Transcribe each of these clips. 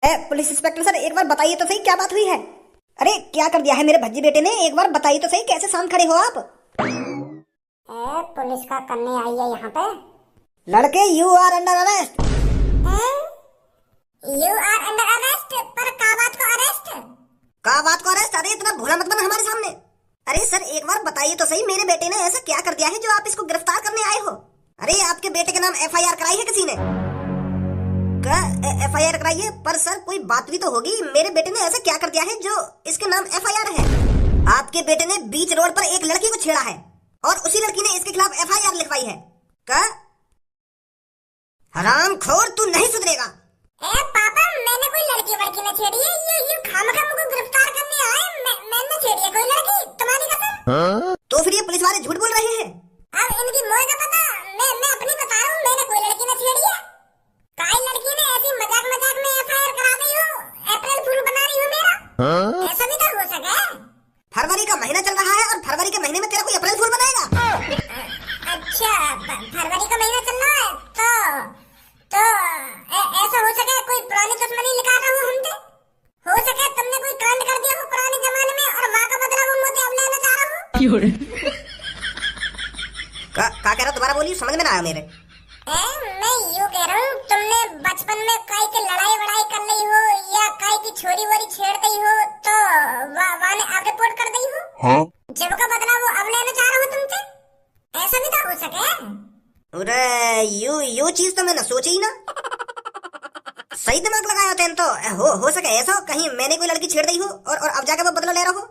Police inspector sir, एक बार बताइए तो सही क्या बात हुई है। अरे क्या कर दिया है मेरे भज्जी बेटे ने, एक बार बताइए तो सही कैसे शांत खड़े हो आप। पुलिस का करने आई है यहाँ पे। लड़के you are under arrest. You are under arrest? पर का बात को अरेस्ट? का बात को अरेस्ट? अरे इतना भोला मत बना हमारे सामने। अरे सर एक बार बताइए तो सही मेरे बेटे ने ऐसा क्या कर दिया है जो आप इसको गिरफ्तार करने आए हो। अरे आपके बेटे के नाम एफआईआर कराई है किसी ने? क्या एफआईआर कराई है? पर सर कोई बात भी तो होगी, मेरे बेटे ने ऐसा क्या कर दिया है जो इसके नाम एफआईआर है? आपके बेटे ने बीच रोड पर एक लड़की को छेड़ा है और उसी लड़की ने इसके खिलाफ एफआईआर लिखवाई है। क्या हरामखोर, तू नहीं सुधरेगा। पापा मैंने कोई लड़की वड़की न छेड़ी है, ये खामखा मुझको गिरफ्तार करने आए। मैंने छेड़ी है कोई लड़की, तुम्हारी कसम। तो फिर ये पुलिस वाले झूठ बोल रहे हैं। अब इनकी मोह का पता, मैं अपनी बता रहा हूँ, मैंने कोई लड़की न छेड़ी है। काई लड़की ने ऐसी मजाक मजाक में एफआईआर करा दी हो, अप्रैल फूल बना रही हो मेरा। ऐसा भी तो हो सके। फरवरी का महीना चल रहा है और फरवरी के महीने में तेरा कोई अप्रैल फूल बनाएगा? अच्छा फरवरी का महीना चल रहा है तो ऐसा हो सके कोई पुरानी दुश्मनी निकाल रहा हूँ हमसे। हो सके तुमने कोई कांड कर दिया हो पुराने जमाने में और वहाँ का बदला वो मुझे अब लेना चाह रहा हूँ। का कह रहा, दोबारा बोलिए, समझ में ना आया मेरे। मैं यूँ कह रहा हूँ, तुमने बचपन में काई के लड़ाई वड़ाई कर ली हो या काई की छोरी वोरी छेड़ दी हो तो वहाँ ने आप रिपोर्ट कर दी हो। हाँ? जब का बदला वो अब लेना चाह रहा हूँ तुमसे, ऐसा भी तो हो सके। अरे यू चीज तो मैंने सोची ही ना। सही दिमाग लगाया तेन तो। हो सके ऐसा कहीं मैंने कोई लड़की छेड़ दी हो और अब जाके वो बदला ले रहा हो।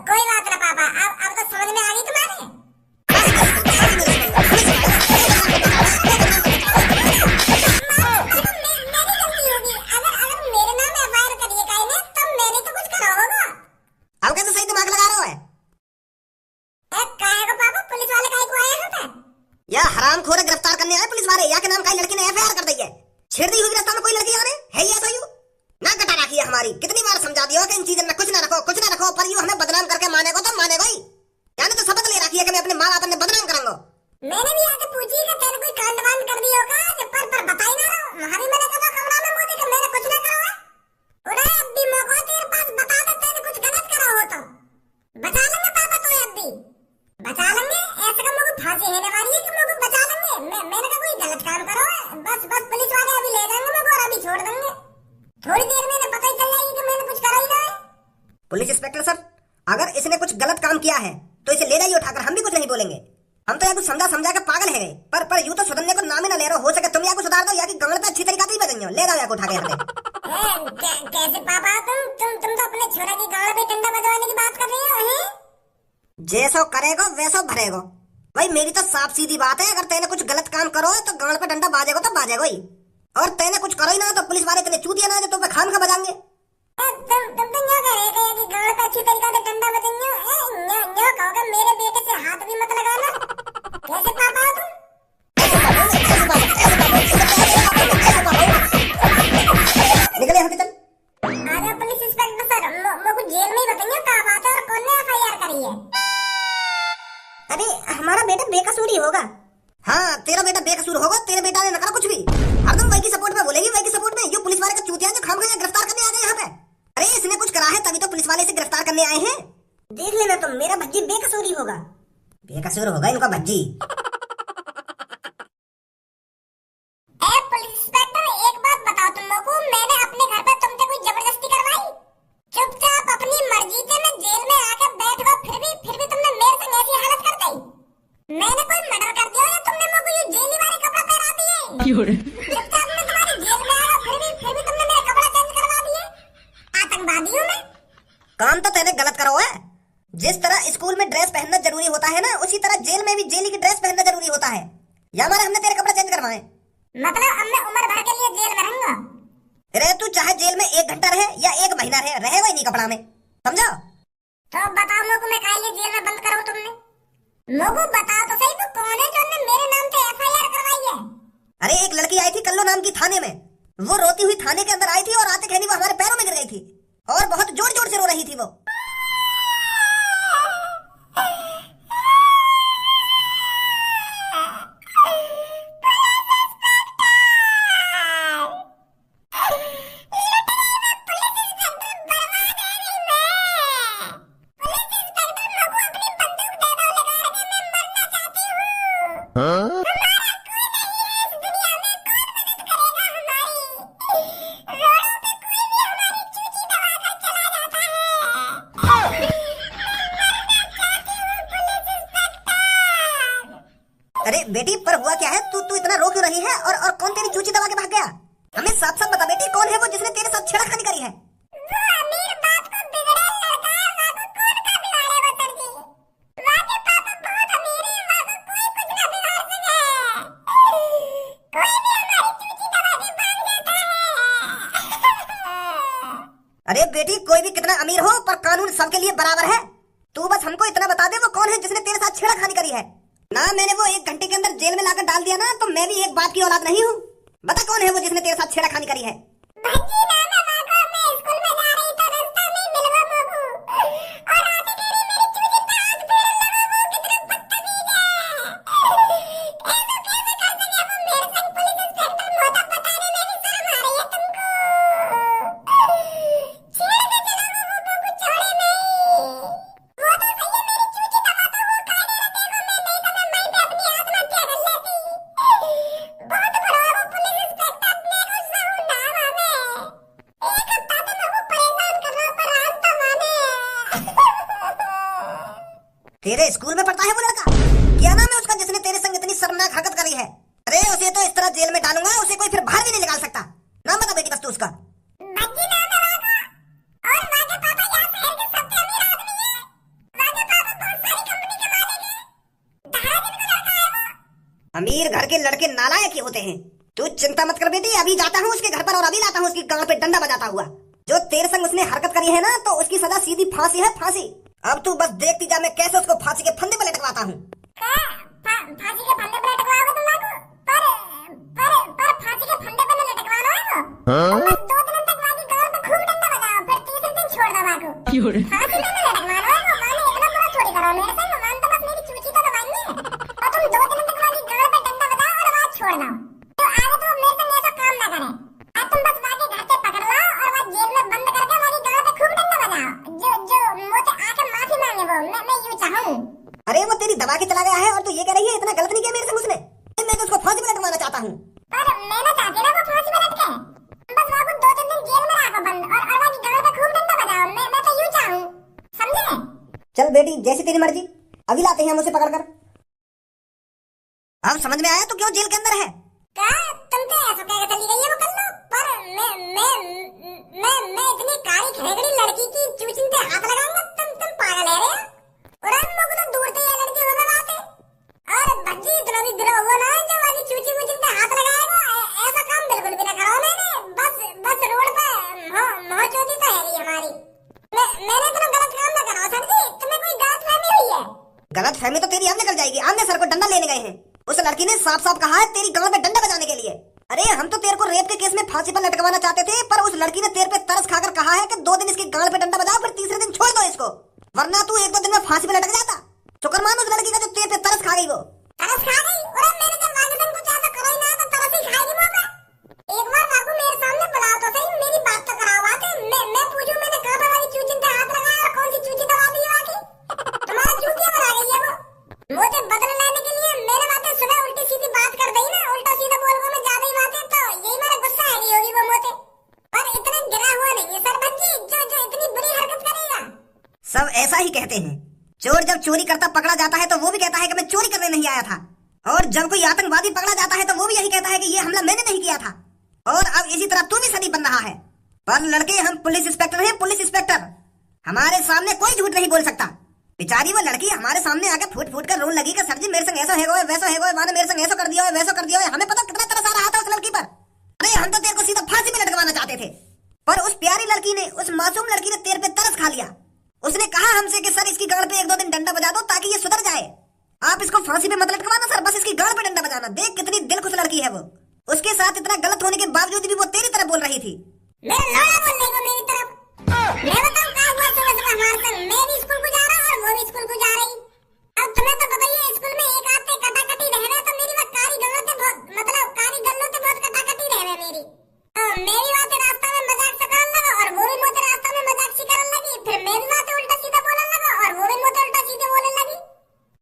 कोई बात ना पापा, अब तो समझ में आ गई तुम्हारे। अब कैसे सही दिमाग लगा रहा है? काहे को पापा, पुलिस वाले काहे को आए हैं? या हरामखोर गिरफ्तार करने आए पुलिस वाले, या के नाम का लड़की ने एफआईआर कर दी है। छेड़ दी हुई रास्ता में कोई लड़की आने है ये सही ना कटा रखी है हमारी। कितनी बार समझा दिया कि इन चीजों में कुछ ना रखो, पर यू हमें बदनाम करके मानेगा तो मानेगा ही। यानी तो शपथ ले रखी है कि मैं अपने माँ बाप ने बदनाम करूंगा। मैंने भी आके पूछी कि तेरे कोई कांड वांड कर दिया होगा, पर बताई ना रहो। हरी मैंने कहा कमरा में मोदी कि मैंने कुछ ना करा है। उरे अब भी मौका तेरे पास, बता दे तेने कुछ गलत करा हो तो बचा लेंगे पापा, तो अब भी बचा लेंगे। ऐसे का मुझे फांसी होने वाली है कि मुझे बचा लेंगे। मैंने कहा कोई गलत काम करो है, बस पुलिस वाले अभी ले जाएंगे मुझे और अभी छोड़ देंगे। थोड़ी देर में पता ही चल जाएगी कि मैंने कुछ करा ही ना है। पुलिस इंस्पेक्टर सर, अगर इसने कुछ गलत काम किया है तो इसे ले जाइए उठाकर, हम भी कुछ नहीं बोलेंगे। हम तो या कुछ समझा के पागल है गए, पर यूं तो सुधरने को नाम ही ना ले रहे हो सके तुम या को सुधार दो या कि गंगल पे अच्छी तरीके से ही बजाइयो। ले जाओ या को उठा के यहाँ से। कैसे पापा, तुम तो अपने छोरा की गाड़ पे डंडा बजवाने की बात कर रहे हो हैं? जैसो करेगो वैसो भरेगो। भाई मेरी तो साफ सीधी बात है, अगर तेने कुछ गलत काम करो तो गाड़ पे डंडा बाजेगा तो बाजेगा ही, और तेने कुछ करो ही ना तो पुलिस वाले तेने चूतिया ना तो खाम खा बजाएंगे। तुम तो न्यो कह रहे थे कि गाड़ पे अच्छी तरीके से डंडा बजेंगे। न्यो कहोगे मेरे बेटे से हाथ भी मत लगाना। कैसे पापा हो तुम? निकले यहाँ से चल। आजा पुलिस इंस्पेक्टर सर, मुझे जेल में ही बताइए क्या बात है और कौन ने एफआईआर करी है। अरे हमारा बेटा बेकसूर ही होगा। हाँ तेरा बेटा बेकसूर होगा, तेरे बेटा ने न करा कुछ भी। हरदम वही की सपोर्ट में बोलेगी, वही की सपोर्ट में। ये पुलिस वाले का चूतिया जो खामखा गिरफ्तार करने आ गए यहाँ पे। अरे इसने कुछ करा है तभी तो पुलिस वाले इसे गिरफ्तार करने आए हैं। देख लेना तुम, मेरा भज्जी बेकसूर ही होगा। बेकसूर होगा इनका भज्जी। पुलिस इंस्पेक्टर एक बात बताओ तुम लोगों को, मैंने अपने घर पे तुमसे कोई जबरदस्ती करवाई? चुपचाप अपनी मर्जी से मैं जेल में आके बैठ गया, फिर भी तुमने मेरे संग ऐसी हालत कर दी। मैंने कोई मर्डर कर दिया या तुमने मुझे ये जेली वाले कपड़े पहना दिए? चुपचाप मैं तुम्हारी जेल में आया, फिर भी तुमने मेरे कपड़े चेंज करवा दिए। आतंकवादी हूँ मैं? काम तो तेने गलत करा हुआ है। जिस तरह स्कूल में ड्रेस पहनना जरूरी होता है ना, उसी तरह जेल में भी जेली की ड्रेस पहनना जरूरी होता है। या हमारे हमने तेरे कपड़े चेंज करवाए। मतलब अब मैं उम्र भर के लिए जेल में रहूंगा? अरे तू चाहे जेल में 1 घंटा रहे या 1 महीना रहेगा ही नहीं कपड़ा में, समझा? तो बताओ मोको, मैं काहे लिए जेल में बंद करूं तुमने? मोको बताओ तो सही, वो कौन है जो ने मेरे नाम पे एफआईआर करवाई है? अरे एक लड़की आई थी कल्लो नाम की थाने में। वो रोती हुई थाने के अंदर आई थी और आते कहनी वो हमारे पैरों में गिर गई थी और बहुत जोर जोर से रो रही थी वो। बेटी पर हुआ क्या है? तू तू इतना रो क्यों रही है? और कौन तेरी चूची दबा के भाग गया? हमें साफ साफ बता बेटी, कौन है वो जिसने तेरे साथ छेड़खानी करी है? वो अमीर बाप को बिगड़ेल लड़का है, वाको कौन का बिगाड़े वो सर जी। वाके पापा बहुत अमीर है, वाको कोई कुछ ना बिगाड़ सके। कोई भी हमारी चूची दबा के भाग जाता है। अरे बेटी, कोई भी कितना अमीर हो पर कानून सबके लिए बराबर है। तू बस हमको इतना बता दे वो कौन है जिसने तेरे साथ छेड़खानी करी है। ना मैंने वो 1 घंटे के अंदर जेल में लाकर डाल दिया ना, तो मैं भी एक बाप की औलाद नहीं हूँ। बता कौन है वो जिसने तेरे साथ छेड़खानी करी है? भज्जी नाम है वाको, मैं स्कूल में जा रही तो रास्ता में मिलवा मोगू और आते मेरी चूची पे हाथ फेर लगा। वो कितना बदतमीज है। ऐसा कैसे कर सके वो मेरे संग पुलिस इंस्पेक्टर मोहता बताने में भी शर्म आ रही है तुमको। छेड़ के चला वो मोगू छोड़े नहीं। वो तो सही है मेरी चूची दबा तो वो काहे ना देखो मैं, नहीं तो मैं वहीं पे अपनी आत्महत्या कर लेती। बहुत बड़ा है वो पुलिस इंस्पेक्टर, मेरे को सहूर ना माने। एक हफ्ता तो मैं वो परेशान कर रहा हूं पर आज तो माने। तेरे स्कूल में पढ़ता है वो लड़का? क्या नाम है उसका जिसने तेरे संग इतनी शर्मनाक हरकत करी है? अरे उसे तो इस तरह जेल में डालूंगा, उसे कोई फिर बाहर भी नहीं निकाल सकता। नाम बता बेटी बस तू उसका। भज्जी नाम है वाको और वाके पापा यहाँ शहर के सबसे अमीर आदमी है। वाके पापा बहुत सारी कंपनी के मालिक है। 18 दिन का लड़का है वो। अमीर घर के लड़के नालायक ही होते हैं। तू चिंता मत कर बेटी, अभी जाता हूँ उसके घर पर और अभी लाता हूँ उसकी गांड पे डंडा बजाता हुआ। जो तेरे संग उसने हरकत करी है ना, तो उसकी सजा सीधी फांसी है, फांसी। अब तू बस देखती जा मैं कैसे उसको फांसी के फंदे पे लटकवाता हूँ। फांसी के फंदे पे लटकवाओगे तुम वाको? पर फांसी के फंदे पे न लटकवाना है वो। तुम बस 2 दिन तक वाकी गांड पे खूब डंडा बजाओ, फिर तीसरे दिन छोड़ दो वाको। फांसी पे न लटकवाना है वो। माने इतना बुरा थोड़ी करो मेरे संग, मान तो बस मेरी चूची तो दबाएंगे और तुम 2 दिन तक वाकी गांड पे डंडा बजाओ और आवाज छोड़ दो। तो आगे तो मेरे संग ऐसा काम ना करे। अब तुम बस वाके घर से पकड़ लो और वहाँ जेल में बंद करके वाकी गांड पे खूब डंडा बजाओ। जो मुझे आके माफी मांगे वो, मैं यूं चाहूँ। अरे वो तेरी दबा के चला गया है और तू ये कह रही है इतना गलत नहीं किया मेरे संग उसने। मैं तो उसको फांसी पे लटकवाना चाहता हूँ। पर मैं ना चाहती ना वो फांसी पे लटके। बस वाको 2-3 दिन जेल में रखो बंद और वाकी गांड पे खूब डंडा बजाओ। मैं तो यूं चाहूँ, समझे? चल बेटी, जैसी तेरी मर्जी, अभी लाते हैं हम उसे पकड़कर। अब समझ में आया तू क्यों जेल के अंदर है? क्या तुम तो ऐसा कह चली गई है वो कर लो, पर मैं इतनी काली खेगड़ी लड़की की चूची पे हाथ लगाऊंगा? तुम पागल है रे। और हम लोग तो दूर से ये लड़की होगा बात है। और भज्जी इतना भी गिरा हुआ ना जो वाली चूची मुझे पे हाथ लगाएगा। ऐसा काम बिल्कुल भी ना करो मैंने। बस रोड पे मोहचोदी तो है रही हमारी। मैंने तो गलत काम ना करो सर जी, तुम्हें कोई गलत फहमी हुई है। गलत फहमी तो तेरी अब निकल जाएगी। आमने सर को डंडा लेने गए हैं। उस लड़की ने साफ साफ कहा है तेरी गांड पे डंडा बजाने के लिए। अरे हम तो तेरे को रेप के केस में फांसी पर लटकवाना चाहते थे, पर उस लड़की ने तेरे पे तरस खाकर कहा है कि 2 दिन इसकी गांड पे डंडा बजाओ, फिर तीसरे दिन छोड़ दो इसको, वरना तू 1-2 दिन में फांसी पे लटक जाता। शुक्र मान उस लड़की का जो तेरे पे तरस खा गई वो। तरस खा गई? और मैंने जब वागदन को चाहता करो ही ना तो तरस ही खाएगी मौका। एक बार वागू मेरे सामने बुलाओ तो सही, मेरी बात तो कराओ। आके मैं पूछूं मैंने कहां पर वाली चूची पे हाथ लगाया और कौन सी चूची दबा दी वाकी? तुम्हारा चूतिया बना गई है वो। मुझे बदला लेने के लिए मेरे बातें सुबह उल्टी सीधी बात कर दी ना, उल्टा सीधा बोल वो मैं ज्यादा ही बातें, तो यही मेरा गुस्सा है नहीं होगी वो मोते। पर इतना गिरा हुआ नहीं है सर भज्जी जो इतनी बुरी हरकत करेगा। सब ऐसा ही कहते हैं। चोर जब चोरी करता पकड़ा जाता है तो वो भी कहता है कि मैं चोरी करने नहीं आया था, और जब कोई आतंकवादी पकड़ा जाता है तो वो भी यही कहता है कि ये हमला मैंने नहीं किया था। और अब इसी तरह तू भी सदी बन रहा है। पर लड़के, हम पुलिस इंस्पेक्टर हैं, पुलिस इंस्पेक्टर। हमारे सामने कोई झूठ नहीं बोल सकता। बेचारी वो लड़की हमारे सामने आके फूट फूट कर रोने लगी कि सर जी मेरे संग ऐसा है गो, वैसा है गो, माने मेरे संग ऐसा कर दिया है, वैसा कर दिया है। हमें पता कितना तरस आ रहा था उस लड़की पर। अरे हम तो तेरे को सीधा फांसी में लटकवाना चाहते थे, पर उस प्यारी लड़की ने, उस मासूम लड़की ने तेरे पे तरस खा लिया। उसने कहा हमसे कि सर इसकी गांड पे 1-2 दिन डंडा बजा दो ताकि ये सुधर जाए। आप इसको फांसी पे मत लटकवाना सर, बस इसकी गांड पे डंडा बजाना। देख कितनी दिलखुश लड़की है वो। उसके साथ इतना गलत होने के बावजूद भी वो तेरी तरफ बोल रही थी। मेरा लौड़ा बोल रही वो मेरी तरफ। मैं बताऊं क्या हुआ सुबह हमारे संग? मैं भी स्कूल को जा रहा और वो भी स्कूल को जा रही। अब तुम्हें तो पता ही है स्कूल में एक आते कटाकटी रहना, तो मेरी वो कारी गल्लों से बहुत, मतलब कारी गल्लों से बहुत कटाकटी रहना मेरी। मेरी बात रास्ता में मजाक से करने लगा और वो भी मुझे रास्ता में मजाक से करने लगी। फिर मैं भी बातें उल्टा सीधा बोलने लगा और वो भी मुझे उल्टा सीधे बोलने लगी।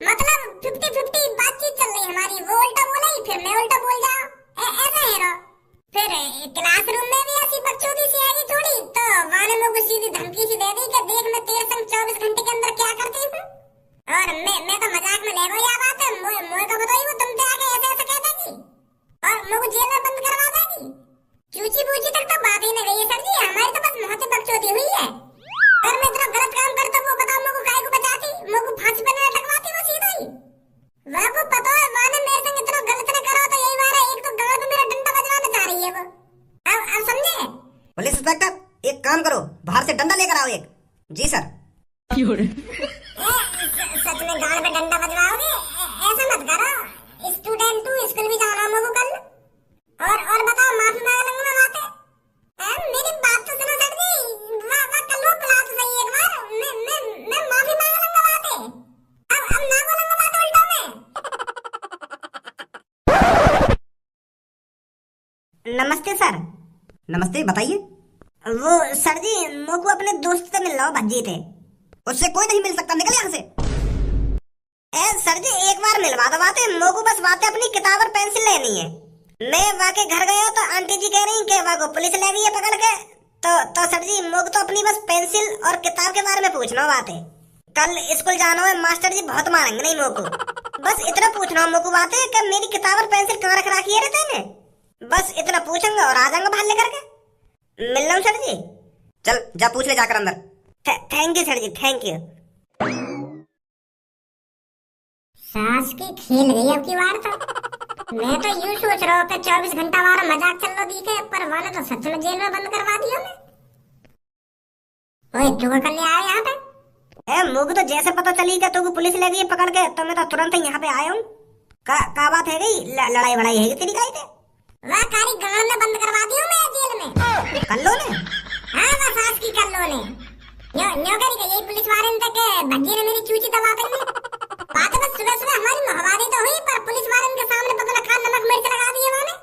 मतलब 50-50 बातचीत चल रही हमारी। वो उल्टा बोला ही फिर मैं उल्टा बोल जाऊं, ऐसा है ना। फिर क्लासरूम में भी ऐसी बकचोदी सी आएगी थोड़ी, तो वहां ने मुझे सीधी धमकी सच में गाड़ पे डंडा बजवाओगे? ऐसा मत करो, स्टूडेंट तू स्कूल भी जाना मुझको कल। और बताओ, माफी मांग लूंगा मैं बातें। मेरी बात तो सुनो सर जी, वाह कल वो बुला तो सही एक बार। मैं माफी मांग लूंगा बातें। अब ना बोलूंगा बात उल्टा में। नमस्ते सर। नमस्ते, बताइए। वो सर जी, मोको अपने दोस्त से मिल रहा भज्जी थे। उससे कोई नहीं मिल सकता, निकल यहाँ से। सर जी एक बार मिलवा दो बातें, मोको बस बातें अपनी किताब और पेंसिल लेनी है। मैं वहाँ के घर गया तो आंटी जी कह रही कि वहाँ को पुलिस ले गई है पकड़ के। तो सर जी मोको तो अपनी बस पेंसिल और किताब के बारे में पूछना बातें। कल स्कूल जाना है, मास्टर जी बहुत मारेंगे नहीं मोको। बस इतना पूछना मोको बातें कि मेरी किताब और पेंसिल कहाँ रख रखी है रहते हैं। बस इतना पूछूंगा और आ जाऊंगा बाहर लेकर के। मिल रहा हूँ सर जी। चल जा, पूछ ले जाकर अंदर। Thank you sir ji, thank you. सास की खेल गई अब की बार तो। मैं तो यूं सोच रहा हूँ कि 24 घंटा हमारा मजाक चल रहा दिखे, पर वाले तो सच में जेल में बंद करवा दिया मैं। ओए तू कर ले आया यहाँ पे? मुझे तो जैसे पता चली कि तू पुलिस ले गई पकड़ के, तो मैं तो तुरंत यहाँ पे आया हूँ। का बात है गई? लड़ाई वड़ाई है तेरी गाई थे? वह कारी गांव में बंद करवा दिया मैं जेल में। कल्लो ने? हाँ वह सास की कल्लो ने। न्यो करी के यही पुलिस वाले ने के भज्जी ने मेरी चूची दबा कर ली। बात बस सुबह हमारी महवादी तो हुई, पर पुलिस वाले के सामने पता न खान नमक मिर्च लगा दिए मैंने।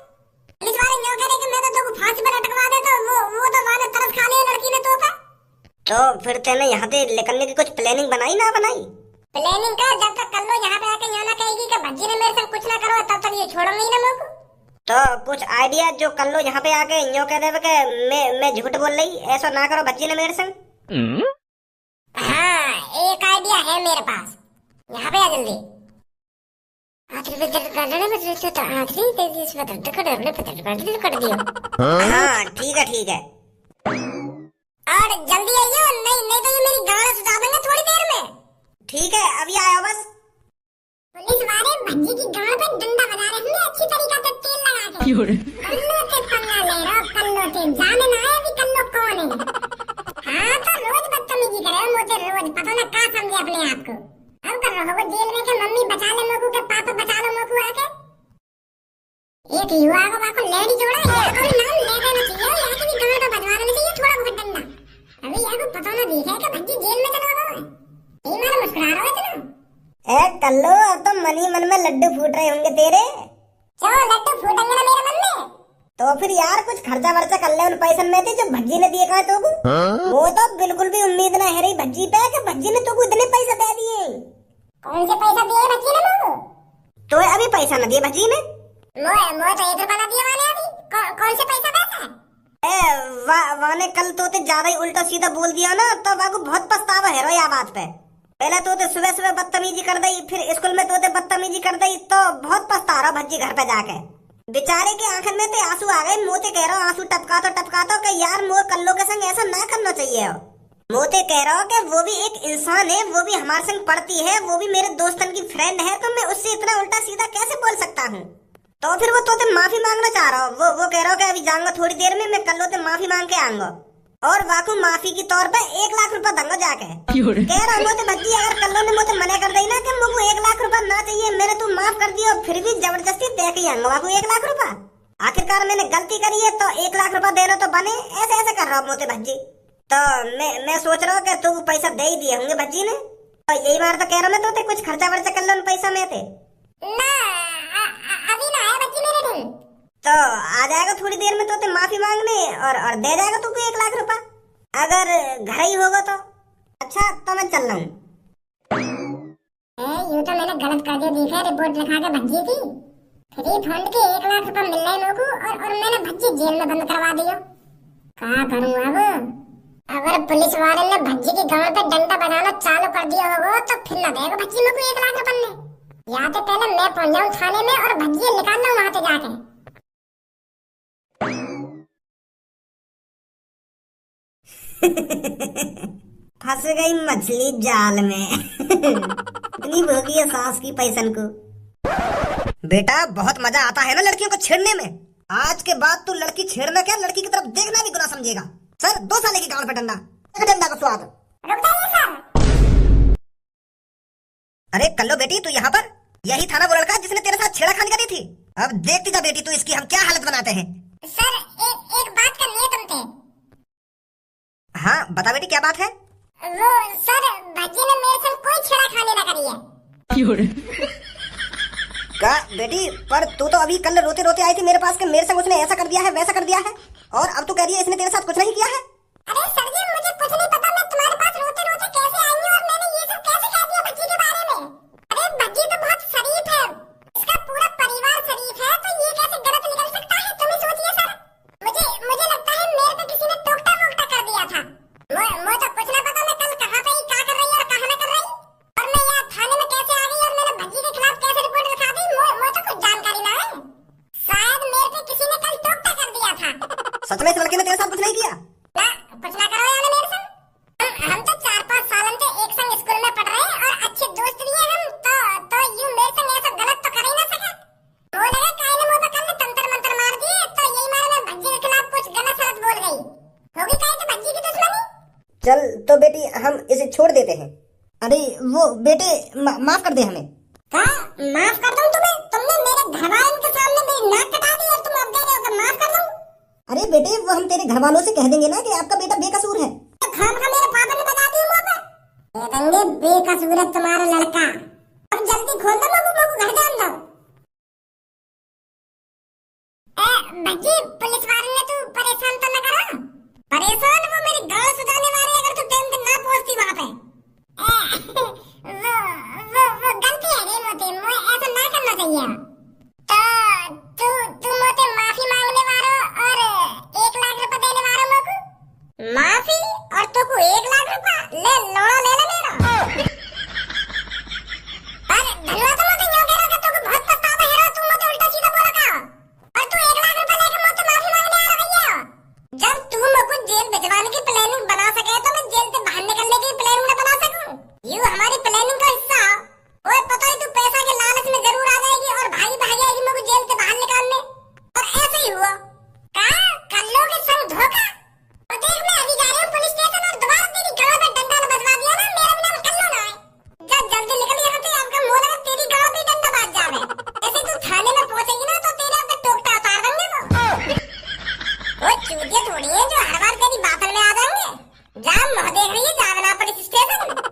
पुलिस वाले न्यो करे कि मैं तो तुमको फांसी पर लटकवा दे, तो वो तो वाले तरस खा लिया लड़की ने तो फिर तेने यहाँ से निकलने की कुछ प्लानिंग बनाई ना बनाई? प्लानिंग कर, जब तक कल्लो यहाँ पे आके यहाँ ना कहेगी कि भज्जी ने मेरे से कुछ ना करो, तब तक ये छोड़ूंगी ही ना मेरे को। तो कुछ आइडिया जो कल्लो यहाँ पे आके यूं कह दे कि मैं झूठ बोल रही, ऐसा ना करो भज्जी ने मेरे संग। हाँ एक आइडिया है मेरे पास, यहाँ पे आ जल्दी। हाँ ठीक है। और जल्दी आइयो, नहीं तो ये मेरी गाना सुझा देंगे थोड़ी देर में। ठीक है अभी आया बस। पुलिस वाले भज्जी की गाड़ पे डंडा बजा रहे हैं अच्छी तरीके से तेल लगा के। कल्लो से पंगा ले रहा, कल्लो से जाने ना आए अभी कल्लो कौन है। हाँ तो रोज बदतमीजी करे मुझे, रोज पता ना क्या समझे अपने आप को। अब कर रहा हो जेल में के मम्मी बचा ले मोकू के पापा बचा लो मोकू आके। एक युवा को बाको लेडी जोड़ा, ये कोई नाम ले देना चाहिए, यहाँ की भी गाड़ पे बजवा देना चाहिए थोड़ा बहुत डंडा। अभी यहाँ को पता ना दिखे कि भज्जी जेल में चला गया है। ये मारा मुस्कुरा रहा है इतना। कल्लो अब तो मन ही मन में लड्डू फूट रहे होंगे तेरे। क्यों लड्डू फूटेंगे ना मेरे मन में? तो फिर यार कुछ खर्चा वर्चा कर ले उन पैसे में थे जो भज्जी ने दिए कहा तो वो तो बिल्कुल भी उम्मीद ना है रही भज्जी पे कि भज्जी ने तुमको इतने पैसे दे दिए। कौन से पैसा दिए भज्जी ने मुझको? तो अभी पैसा न दिए भज्जी ने? मोए तो 1 रुपया ना दिया वाले अभी। कौन से पैसा है? वाने कल तो ज्यादा ही उल्टा सीधा बोल दिया ना, तो वाको बहुत पछतावा है रो या बात पे। पहले तो सुबह बदतमीजी कर दी, फिर स्कूल में तो बदतमीजी कर दी, तो बहुत पछता रहा भज्जी घर पे जाके। बेचारे के आंखन में तो आंसू आ गए, मोते कह रहा आंसू टपका तो कि यार मोर कल्लो के संग ऐसा ना करना चाहिए। मोते कह रहा कि वो भी एक इंसान है, वो भी हमारे संग पढ़ती है, वो भी मेरे दोस्तन की फ्रेंड है, तो मैं उससे इतना उल्टा सीधा कैसे बोल सकता हूँ। तो फिर वो तो माफी मांगना चाह रहा हूँ। वो कह रहा कि अभी जाऊंगा थोड़ी देर में, मैं कल्लो से माफी मांग के आऊंगा और वाकू माफी की तौर पे 1 लाख रुपया दूंगा जाके। कह रहा मोते भज्जी अगर कल्लो ने मोते मना कर दी ना कि मुझको 1 लाख रुपया ना चाहिए, मैंने तू माफ कर दिया, फिर भी जबरदस्ती दे के आऊंगा वाकू 1 लाख रुपया। आखिरकार मैंने गलती करी है तो 1 लाख रुपया देना तो बने, ऐसे कर रहा हूँ मोते भज्जी। तो मैं सोच रहा हूँ कि तू पैसा दे ही दिए होंगे भज्जी ने, तो यही बार तो कह रहा मैं तो कुछ खर्चा वर्चा कर लो उन पैसा में थे। अभी ना आया भज्जी मेरे दिन। तो आ जाएगा थोड़ी देर में तो माफी मांगने और दे जाएगा तुमको 1 लाख रुपया, अगर घर ही होगा तो। अच्छा तो मैं चल रहा हूँ। यूं तो मैंने गलत कर दिया, देखा रिपोर्ट लिखा के भज्जी थी फ्री फंड के 1 लाख रुपया मिल रहे लोगों को, और मैंने भज्जी जेल में बंद करवा दिया। क्या करूँ अब? अगर पुलिस वाले ने भज्जी की गांव पे डंडा बजाना चालू कर दिया होगा तो फिर ना देगा भज्जी मेरे को 1 लाख रुपये ने। या तो पहले मैं पहुंच जाऊँ थाने में और भज्जी निकाल लूँ वहां से जाके। फंस गई मछली जाल में। इतनी भोगी है सास की पैसन को। बेटा बहुत मजा आता है ना लड़कियों को छेड़ने में। आज के बाद तू लड़की छेड़ना क्या, लड़की की तरफ देखना भी गुनाह समझेगा। सर 2 साल की गाड़ पे डंडा का स्वाद। रुक जाइए सर। अरे कल्लो बेटी तू यहाँ पर, यही था ना वो लड़का जिसने तेरे साथ छेड़खानी करी थी। अब देखती जा बेटी तू इसकी हम क्या हालत बनाते हैं। सर एक बात करनी है तुमसे। हाँ बता बेटी क्या बात है। वो सर भज्जी ने मेरे संग कोई छेड़खानी ना करी है। का बेटी पर तू तो अभी कल रोते रोते आई थी मेरे पास के मेरे संग उसने ऐसा कर दिया है वैसा कर दिया है, और अब तू कह रही है इसने तेरे साथ कुछ नहीं किया है। अरे सर जी मुझे कुछ नहीं पता, मैं तुम्हारे पास रोते रोते कैसे आई हूँ और मैंने ये सब कैसे कह दिया भज्जी के बारे में। अरे भज्जी तो बहुत शरीफ है, इसका पूरा परिवार शरीफ है, तो ये कैसे गलत निकल सकता है। तुम ही सोचिए सर, मुझे लगता है मेरे पे किसी ने टोकटा वोकटा कर दिया था। मुझे तो कुछ ना पता मैं कल कहाँ पे क्या कर रही और कहाँ ना कर रही, और मैं यहाँ थाने में कैसे आ गई और मैंने भज्जी के खिलाफ कैसे रिपोर्ट लिखा दी, मुझे तो कुछ जानकारी ना है। शायद मेरे पे किसी ने कल टोकटा कर दिया था। सच में इस लड़के ने तेरे साथ कुछ नहीं किया? ना कुछ ना करो यार मेरे संग। हम तो 4-5 सालों से एक संग स्कूल में पढ़ रहे हैं और अच्छे दोस्त भी हैं हम, तो यूं मेरे संग ऐसा गलत तो कर ही ना सका। वो लगा काहे ने मुंह पे कल तंत्र मंत्र मार दिए, तो यही मारे मैं भज्जी के खिलाफ कुछ गलत सलत बोल गई होगी, काहे तो भज्जी की दुश्मनी। चल तो बेटी हम इसे छोड़ देते हैं। अरे वो बेटे माफ कर दे हमें। क्या माफ कर दूं तुम्हें? तुमने मेरे घरवालों के सामने मेरी नाक कटा दी और तुम अब कह रहे हो कि माफ कर दूं? अरे बेटे वो हम तेरे घर वालों से कह देंगे ना कि आपका बेटा बेकसूर है। खाम का मेरे पापा ने बता दी मुंह पे, कहेंगे बेकसूर है तुम्हारा लड़का। अब जल्दी खोल दो मुझको घर जान दो। भज्जी पुलिस वाले ने तू परेशान तो न करा। परेशान वो मेरी गांव सुधारने वाले, अगर तू टाइम पे ना पहुंचती वहां पे। वो गलती है रे मोते, मुझे ऐसा ना करना चाहिए। तो तू मोते माफी मांगने वाला और 1 लाख रुपए देने वाला मुझको। माफी और तो को 1 लाख रुपए ले लोड़ा ले मेरा। अरे धन्यवाद तो मुझे यूं कह रहा कि तू बहुत पछतावा है, तू मुझे उल्टा सीधा बोला का, और तू 1 लाख रुपए लेके मुझसे माफी मांगने आ रही है। जब तू मुझको जेल भिजवाने की प्लानिंग बना सके तो मैं जेल से बाहर निकलने की प्लानिंग न बना सकूं। यूं हमारी प्लानिंग का हिस्सा ओए पता ही तू पैसा के लालच में जरूर आ जाएगी और भाग जाएगी मुझको जेल से बाहर निकालने, और ऐसे ही हुआ। कल्लो के संग धोखा। और देख मैं अभी जा रही हूँ पुलिस स्टेशन और दोबारा तेरी गांव पे डंडा न बजवा दिया ना, मेरा नाम कल्लो ना है। जब जल्दी निकल यहाँ से, आपका मुंह लगा तेरी गांव पे डंडा बाज जावे। ऐसे तू थाने में पहुंचेगी ना तो तेरे पे टोकटा उतार देंगे वो चूतिया थोड़ी है जो हर बार तेरी बातों में आ जाएंगे। जा मुँह देख रही है, जावे ना पुलिस स्टेशन।